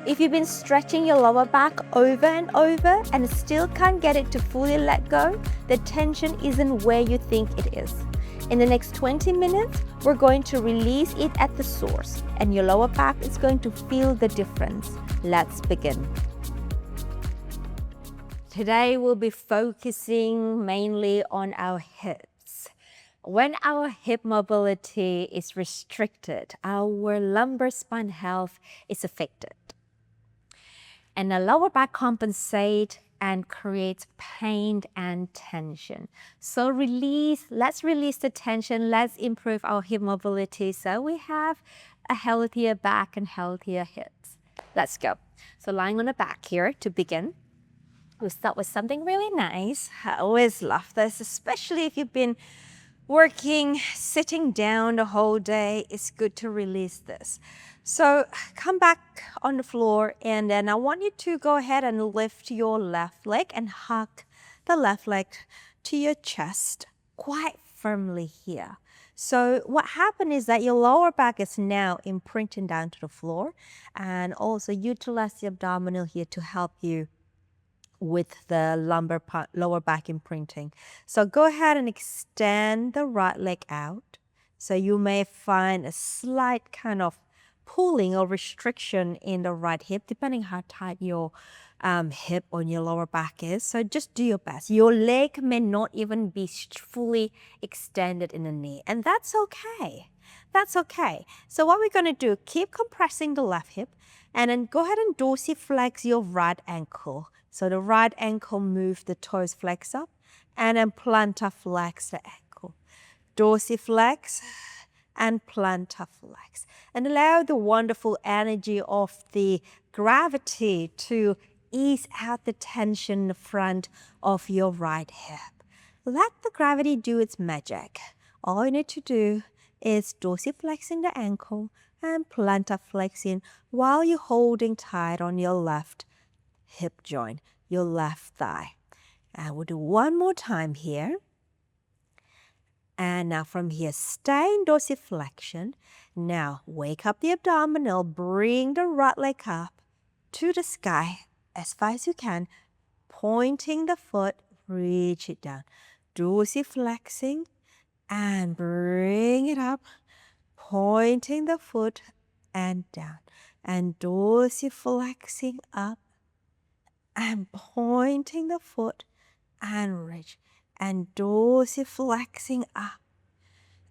If you've been stretching your lower back over and over and still can't get it to fully let go, the tension isn't where you think it is. In the next 20 minutes, we're going to release it at the source, and your lower back is going to feel the difference. Let's begin. Today, we'll be focusing mainly on our hips. When our hip mobility is restricted, our lumbar spine health is affected. And the lower back compensates and creates pain and tension. So let's release the tension, let's improve our hip mobility so we have a healthier back and healthier hips. Let's go. So lying on the back here to begin. We'll start with something really nice. I always love this, especially if you've been working, sitting down the whole day. It's good to release this. So come back on the floor, and then I want you to go ahead and lift your left leg and hug the left leg to your chest quite firmly here. So what happened is that your lower back is now imprinting down to the floor, and also utilize the abdominal here to help you with the lower back imprinting. So go ahead and extend the right leg out. So you may find a slight kind of pulling or restriction in the right hip, depending how tight your hip on your lower back is. So just do your best. Your leg may not even be fully extended in the knee, and that's okay. That's okay. So what we're going to do, keep compressing the left hip, and then go ahead and dorsiflex your right ankle. So the right ankle, move the toes, flex up, and then plantar flex the ankle. Dorsiflex and plantar flex. And allow the wonderful energy of the gravity to ease out the tension in the front of your right hip. Let the gravity do its magic. All you need to do is dorsiflexing the ankle and plantar flexing while you're holding tight on your left hip joint, your left thigh. And we'll do one more time here. And now from here, stay in dorsiflexion. Now wake up the abdominal, bring the right leg up to the sky as far as you can, pointing the foot, reach it down. Dorsiflexing and bring it up, pointing the foot and down. And dorsiflexing up and pointing the foot and reach. And dorsiflexing up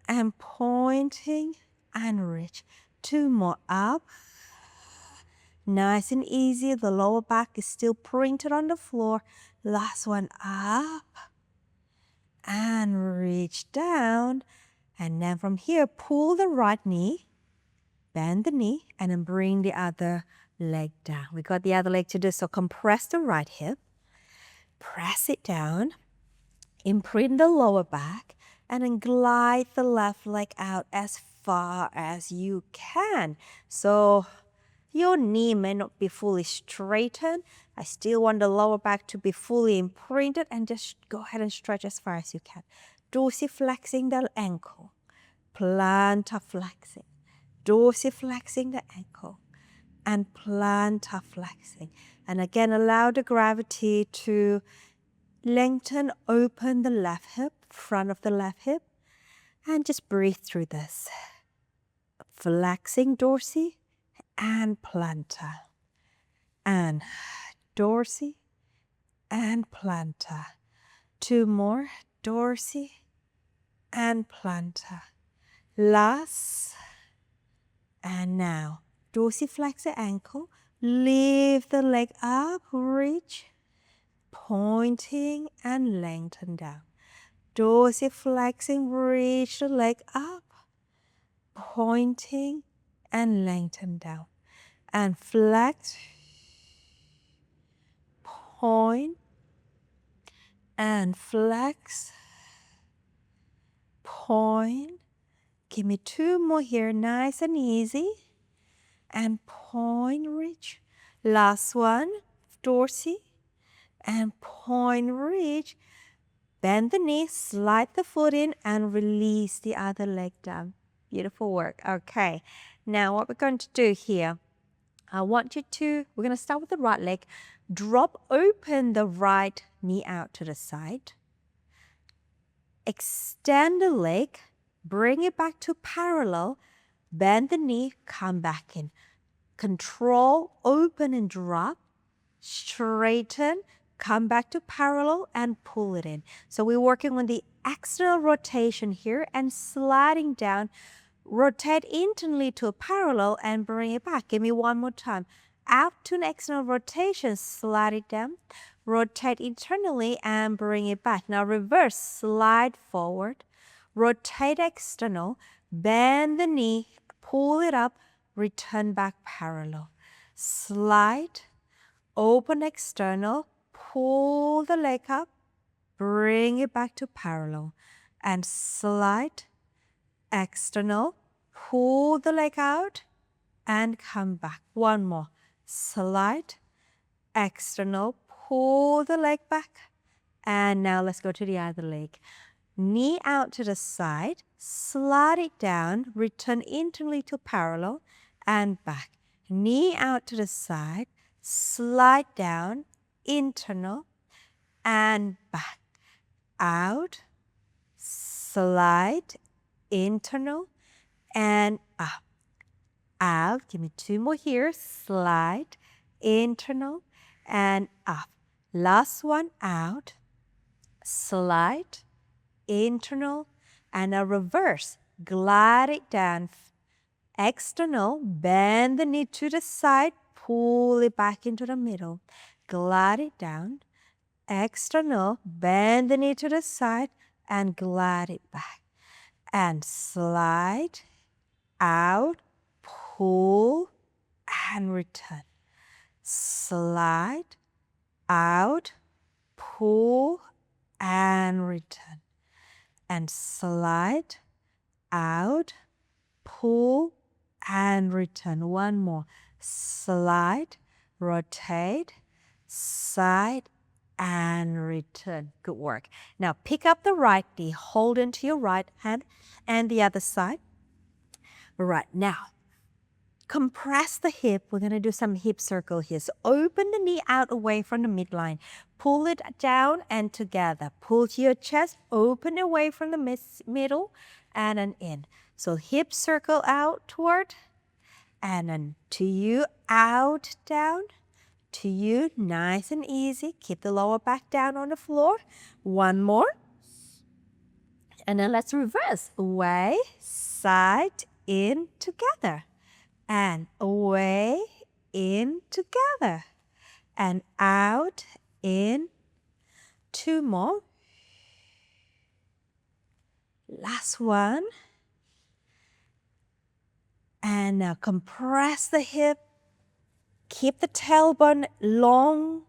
and pointing and reach. Two more up. Nice and easy. The lower back is still printed on the floor. Last one, up and reach down. And then from here, pull the right knee, bend the knee, and then bring the other leg down. We got the other leg to do, so compress the right hip, press it down, imprint the lower back, and then glide the left leg out as far as you can. So your knee may not be fully straightened. I still want the lower back to be fully imprinted, and just go ahead and stretch as far as you can. Dorsiflexing the ankle, plantar flexing, dorsiflexing the ankle, and plantar flexing. And again, allow the gravity to lengthen, open the left hip, front of the left hip, and just breathe through this. Flexing dorsey and plantar, and dorsey and plantar. Two more, dorsey and plantar. Last, and now dorsiflex the ankle, lift the leg up, reach, pointing and lengthen down. Dorsiflexing, reach the leg up, pointing and lengthen down. And flex, point, and flex, point. Give me two more here, nice and easy. And point, reach. Last one, dorsey, and point, reach. Bend the knee, slide the foot in, and release the other leg down. Beautiful work. Okay, now what we're going to do here, I want you to, we're going to start with the right leg. Drop open the right knee out to the side. Extend the leg. Bring it back to parallel. Bend the knee, come back in. Control, open and drop. Straighten, come back to parallel and pull it in. So we're working on the external rotation here and sliding down. Rotate internally to a parallel and bring it back. Give me one more time. Out to an external rotation, slide it down. Rotate internally and bring it back. Now reverse, slide forward. Rotate external, bend the knee, pull it up, return back parallel. Slide, open external, pull the leg up, bring it back to parallel. And slide, external, pull the leg out, and come back. One more. Slide, external, pull the leg back. And now let's go to the other leg. Knee out to the side, slide it down, return internally to parallel, and back. Knee out to the side, slide down, internal, and back. Out, slide, internal, and up. Out, give me two more here. Slide, internal, and up. Last one, out, slide, internal, and a reverse. Glide it down. External, bend the knee to the side, pull it back into the middle. Glide it down. External, bend the knee to the side, and glide it back. And slide, out, pull, and return. Slide, out, pull, and return. And slide, out, pull, and return. One more. Slide, rotate, side, and return. Good work. Now pick up the right knee, hold into your right hand, and the other side. Right, now compress the hip. We're going to do some hip circle here. So open the knee out away from the midline. Pull it down and together. Pull to your chest, open away from the middle, and then in. So hip circle outward, and then to you, out, down. To you, nice and easy. Keep the lower back down on the floor. One more. And then let's reverse. Away, side, in, together. And away, in, together. And out, in. Two more. Last one. And now compress the hip. Keep the tailbone long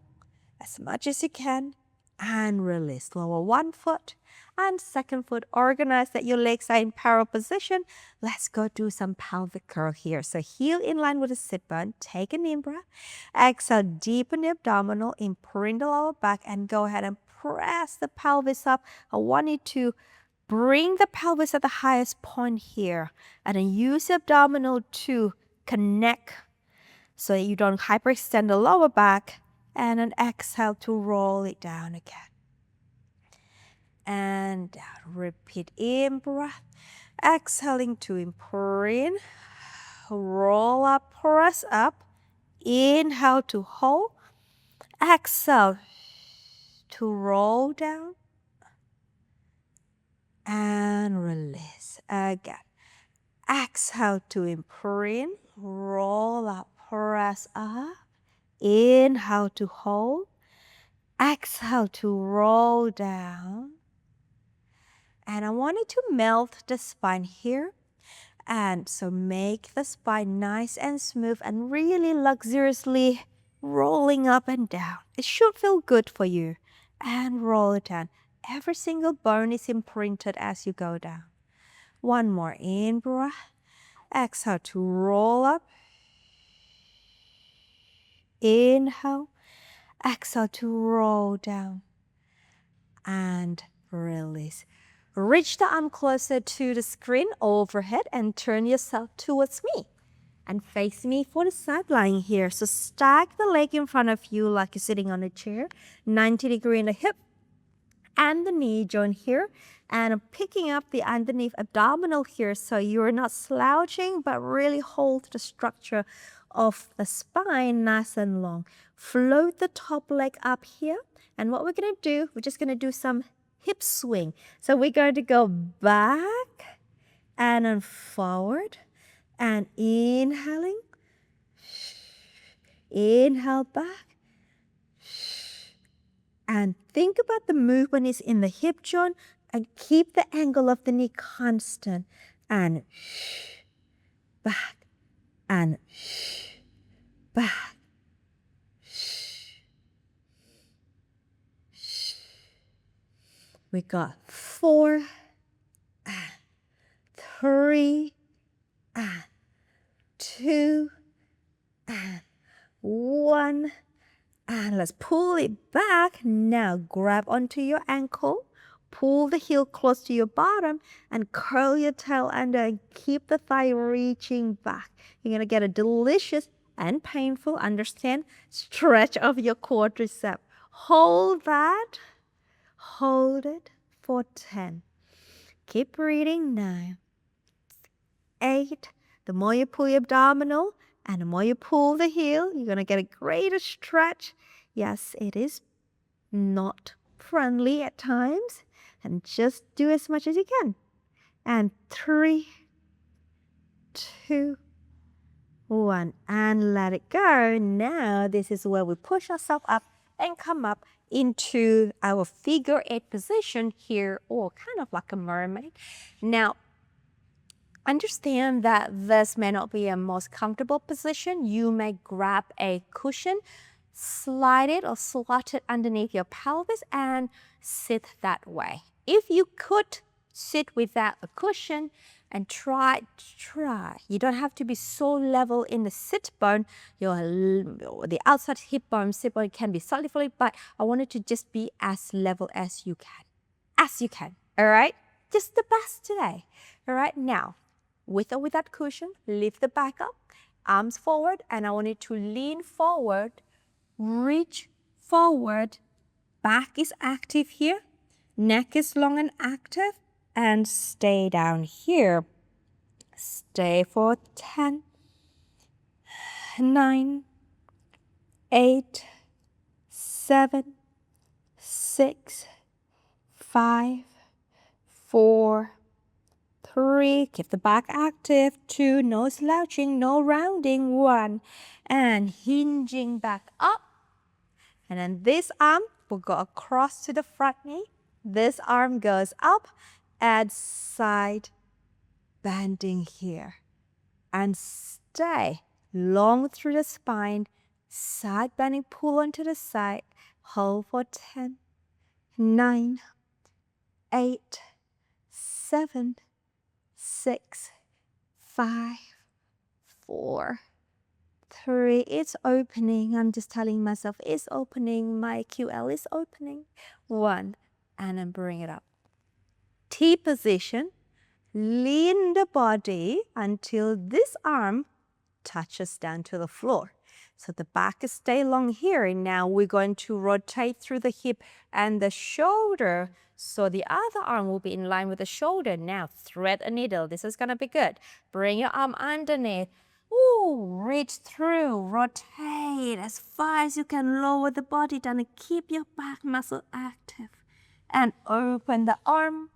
as much as you can. And release. Lower one foot and second foot. Organize that your legs are in parallel position. Let's go do some pelvic curl here. So heel in line with the sit bone. Take an in-breath. Exhale, deepen the abdominal. Imprint the lower back and go ahead and press the pelvis up. I want you to bring the pelvis at the highest point here. And then use the abdominal to connect so that you don't hyperextend the lower back. And then exhale to roll it down again. And down. Repeat in-breath. Exhaling to imprint. Roll up, press up. Inhale to hold. Exhale to roll down. And release again. Exhale to imprint. Roll up, press up. Inhale to hold. Exhale to roll down. And I want you to melt the spine here. And so make the spine nice and smooth and really luxuriously rolling up and down. It should feel good for you. And roll it down. Every single bone is imprinted as you go down. One more in-breath. Exhale to roll up. Inhale. Exhale to roll down. And release. Reach the arm closer to the screen overhead and turn yourself towards me. and face me for the side lying here. So stack the leg in front of you like you're sitting on a chair. 90 degree in the hip and the knee joint here. And I'm picking up the underneath abdominal here so you're not slouching but really hold the structure of the spine nice and long. Float the top leg up here. And what we're going to do, we're just going to do some hip swing. So we're going to go back and then forward and inhaling. Inhale back. And think about the movement is in the hip joint and keep the angle of the knee constant. And back and back. We got 4 and 3 and 2 and 1. And let's pull it back. Now grab onto your ankle. Pull the heel close to your bottom and curl your tail under and keep the thigh reaching back. You're going to get a delicious and painful, understand, stretch of your quadricep. Hold that. Hold it for 10. Keep breathing. 9, 8. The more you pull your abdominal and the more you pull the heel, you're going to get a greater stretch. Yes, it is not friendly at times. And just do as much as you can. And 3, 2, 1. And let it go. Now, this is where we push ourselves up and come up into our figure 8 position here, or kind of like a mermaid. Now, understand that this may not be a most comfortable position. You may grab a cushion, slide it or slot it underneath your pelvis and sit that way. If you could sit without a cushion and try. You don't have to be so level in the sit bone. The outside hip bone, sit bone can be slightly fully, but I want it to just be as level as you can. As you can, all right? Just the best today, all right? Now, with or without cushion, lift the back up, arms forward, and I want you to lean forward, reach forward, back is active here, neck is long and active, and stay down here. Stay for 10, 9, 8, 7, 6, 5, 4, 3, keep the back active, 2, no slouching, no rounding, 1, and hinging back up. And then this arm will go across to the front knee. This arm goes up and side bending here. And stay long through the spine, side bending, pull onto the side, hold for 10, 9, 8, 7, 6, 5, 4, 3. It's opening. I'm just telling myself it's opening. My QL is opening. 1, and then bring it up. T position. Lean the body until this arm touches down to the floor. So the back is stay long here. And now we're going to rotate through the hip and the shoulder. So the other arm will be in line with the shoulder. Now thread a needle. This is going to be good. Bring your arm underneath. Ooh, reach through. Rotate as far as you can. Lower the body down and keep your back muscle active. And open the arm.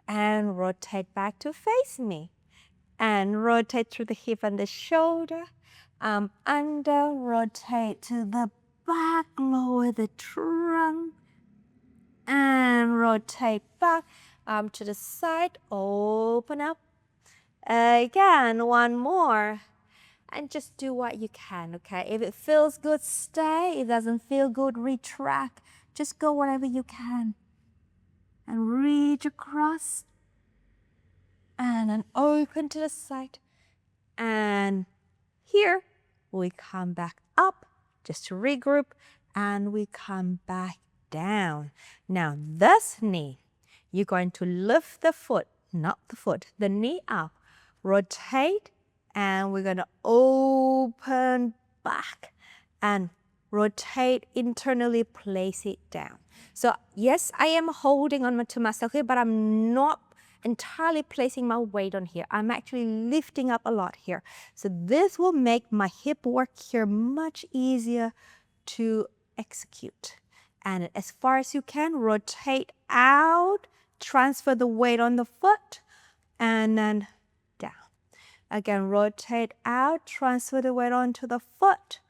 And rotate back to face me. And rotate through the hip and the shoulder. Under, rotate to the back, lower the trunk. And rotate back, to the side, open up. Again, one more. And just do what you can, okay? If it feels good, stay. If it doesn't feel good, retract. Just go whatever you can. And reach across. And then open to the side. And here we come back up just to regroup. And we come back down. Now this knee, you're going to lift the foot, not the foot, the knee up. Rotate And we're going to open back and rotate internally, place it down. So yes, I am holding on to myself here, but I'm not entirely placing my weight on here. I'm actually lifting up a lot here. So this will make my hip work here much easier to execute. And as far as you can, rotate out, transfer the weight on the foot, and then down. Again, rotate out, transfer the weight onto the foot,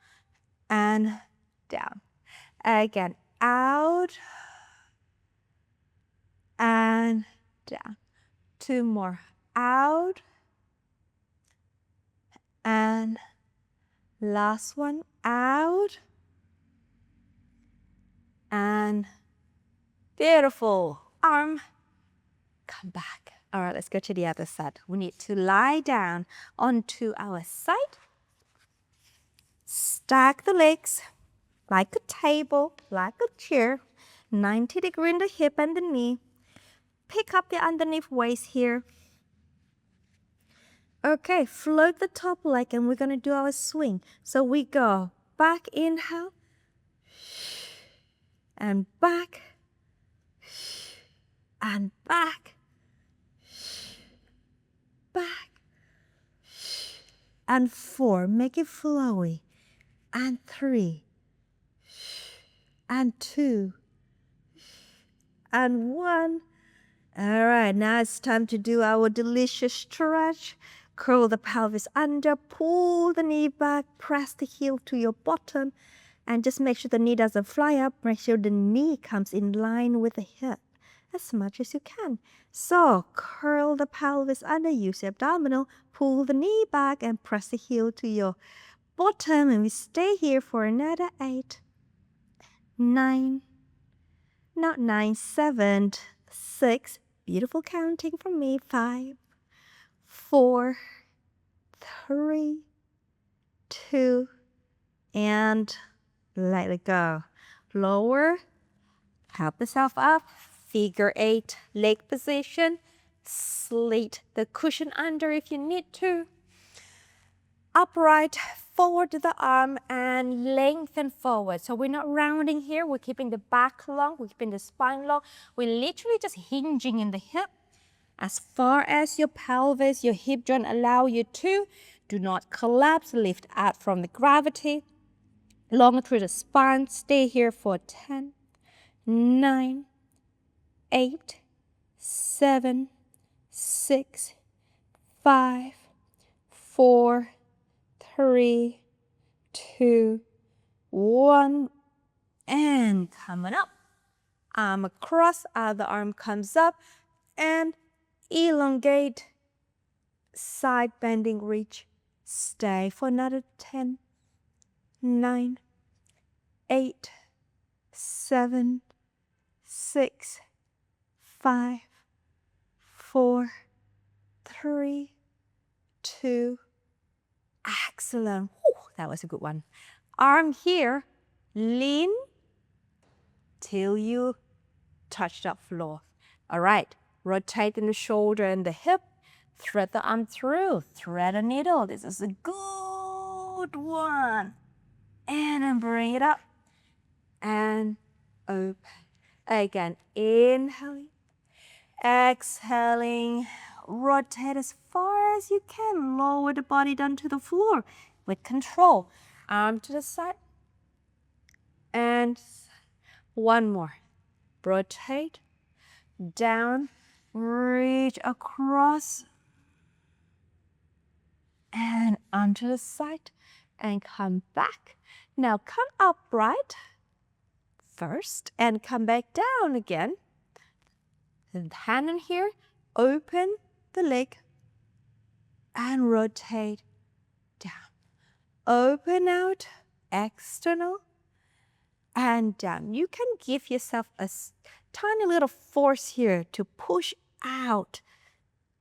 and down. Again, out and down. 2 more. Out and last one. Out and beautiful. Arm, come back. All right, let's go to the other side. We need to lie down onto our side. Stack the legs like a table, like a chair. 90 degrees in the hip and the knee. Pick up the underneath waist here. Okay, float the top leg and we're going to do our swing. So we go back, inhale, and back, and back, back, and 4, make it flowy, and 3, and 2, and 1. All right, now it's time to do our delicious stretch. Curl the pelvis under, pull the knee back, press the heel to your bottom, and just make sure the knee doesn't fly up. Make sure the knee comes in line with the hip as much as you can. So curl the pelvis under, use the abdominal, pull the knee back, and press the heel to your bottom. And we stay here for another 8, 9, not 9, 7, 6, beautiful counting from me, 5, 4, 3, 2, and let it go. Lower, help yourself up, figure 8, leg position, slide the cushion under if you need to. Upright, forward to the arm and lengthen forward. So we're not rounding here, we're keeping the back long, we're keeping the spine long. We're literally just hinging in the hip as far as your pelvis, your hip joint allow you to. Do not collapse, lift out from the gravity. Long through the spine, stay here for 10, 9, 8, 7, 6, 5, 4, 3, 2, 1, and coming up. Arm across, other arm comes up, and elongate, side bending reach. Stay for another 10, 9, 8, 7, 6, 5, 4, 3, 2, excellent. Whew, that was a good one. Arm here, lean till you touch the floor. All right, rotate in the shoulder and the hip. Thread the arm through, thread a needle. This is a good one. And then bring it up and open. Again, inhaling, exhaling. Rotate as far as you can. Lower the body down to the floor with control. Arm to the side. And one more. Rotate, down, reach across, and onto the side, and come back. Now come upright first, and come back down again. And hand in here, open the leg, and rotate down. Open out, external, and down. You can give yourself a tiny little force here to push out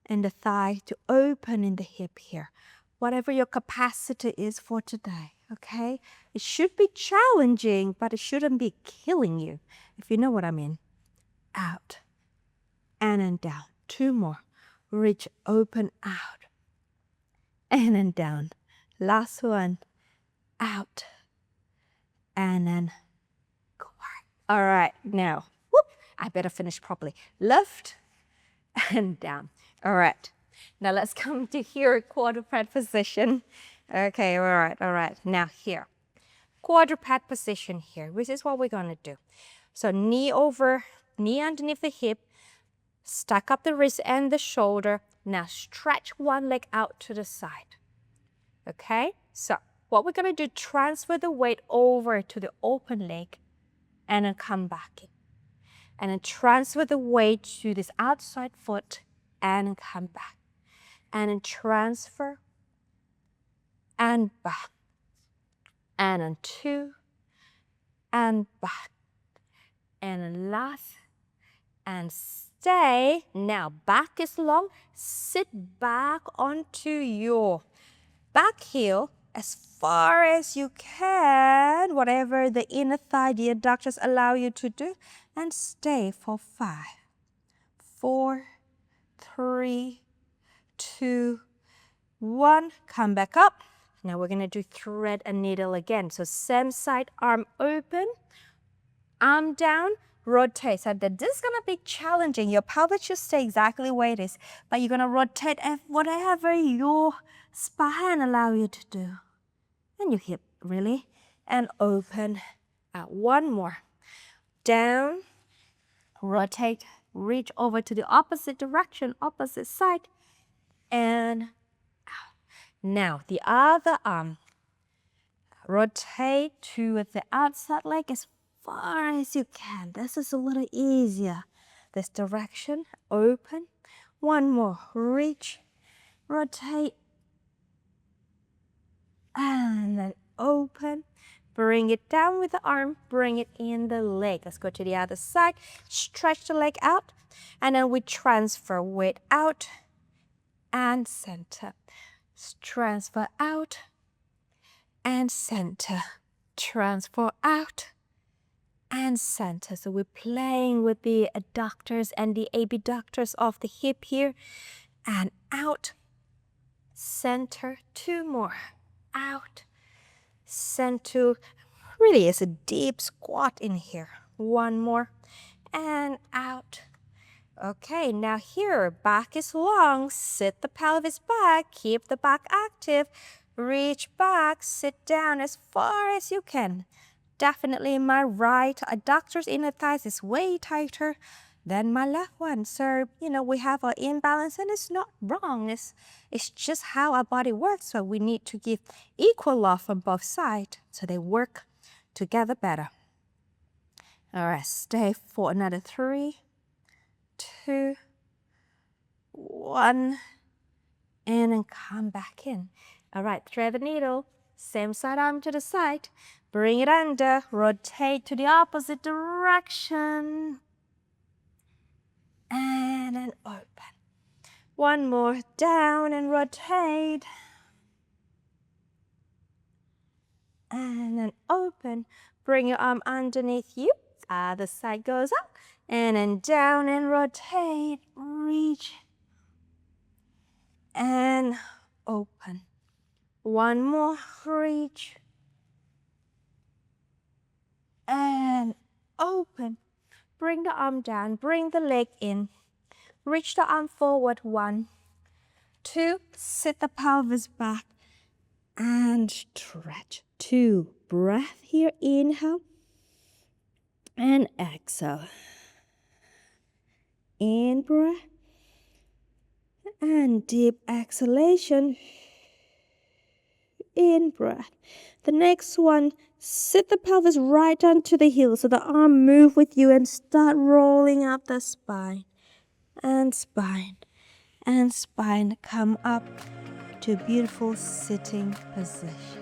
in the thigh, to open in the hip here. Whatever your capacity is for today, okay? It should be challenging, but it shouldn't be killing you, if you know what I mean. Out and then down. 2 more. Reach, open out. and then down. Last one, out, and then all right, now, whoop, I better finish properly. Lift and down. All right, now let's come to here, quadruped position. Okay, all right. Now here, quadruped position here. This is what we're gonna do. So knee over, knee underneath the hip, stack up the wrist and the shoulder. Now stretch one leg out to the side. Okay, so what we're gonna do, transfer the weight over to the open leg and then come back in. And then transfer the weight to this outside foot and then come back. And then transfer and back. And then 2 and back. And then last and stay. Now back is long. Sit back onto your back heel as far as you can, whatever the inner thigh, the adductors allow you to do, and stay for 5, 4, 3, 2, 1. Come back up. Now we're going to do thread and needle again. So same side, arm open, arm down, rotate. So this is going to be challenging. Your pelvis should stay exactly where it is, but you're going to rotate whatever your spine allow you to do. And your hip, really. And open out. One more. Down, rotate, reach over to the opposite direction, opposite side, and out. Now the other arm. Rotate to the outside leg as far as you can. This is a little easier. This direction, open. One more, reach, rotate, and then open. Bring it down with the arm, bring it in the leg. Let's go to the other side. Stretch the leg out, and then we transfer weight out and center. Transfer out and center. Transfer out and center. So we're playing with the adductors and the abductors of the hip here. And out, center, 2 more. Out, center. Really is a deep squat in here. 1 more, and out. Okay, now here, back is long. Sit the pelvis back, keep the back active. Reach back, sit down as far as you can. Definitely my right adductors inner thighs is way tighter than my left one. So, we have an imbalance, and it's not wrong. It's just how our body works. So we need to give equal love on both sides so they work together better. All right, stay for another 3, 2, 1, and then come back in. All right, thread the needle, same side arm to the side, bring it under, rotate to the opposite direction, and then open. 1 more, down and rotate, and then open. Bring your arm underneath you, other side goes up, and then down and rotate, reach, and open. 1 more, reach, and open. Bring the arm down, bring the leg in, reach the arm forward, 1, 2, sit the pelvis back, and stretch. 2, breath here, inhale, and exhale. In breath, and deep exhalation. In breath. The next one, sit the pelvis right onto the heel so the arm move with you and start rolling up the spine. And spine. And spine. Come up to a beautiful sitting position.